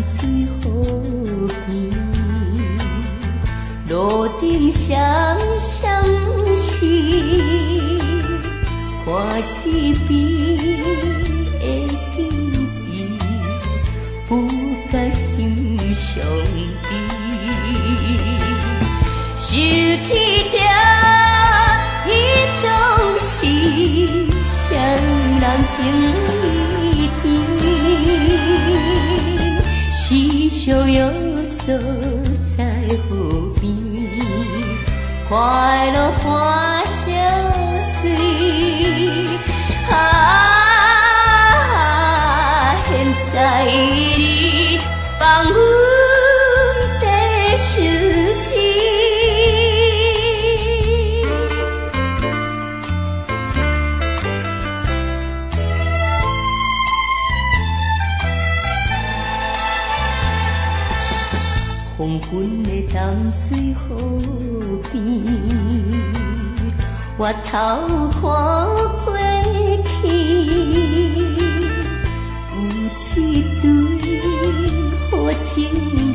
水河边，路顶双双是看死边的紧闭，不甲心伤悲，想起着彼当时双人情意甜，时常约束在河边，快乐欢相随。现在你放阮在熟悉。黄昏的淡水河边，我头看过去，有一对好情侣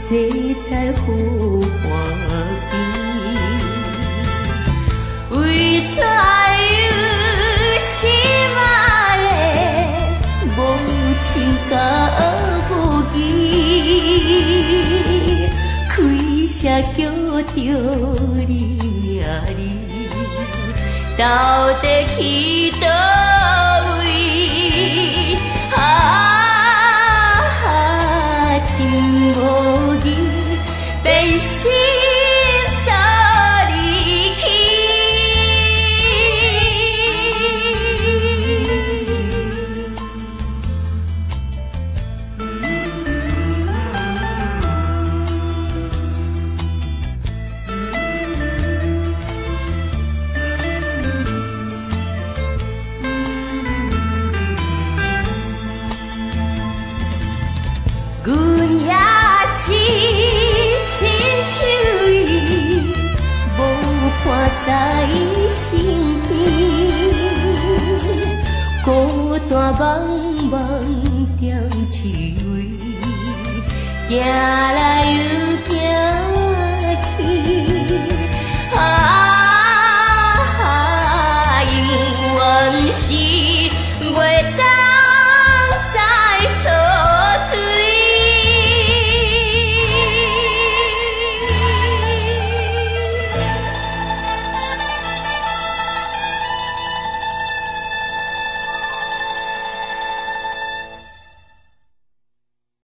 坐在河畔边，为怎有心爱的无情甲无义，开声叫着你名字，到底去倒位？情无义，变心早离去。阮也是亲像伊，无伴在身边，孤单茫茫踮一位，行来。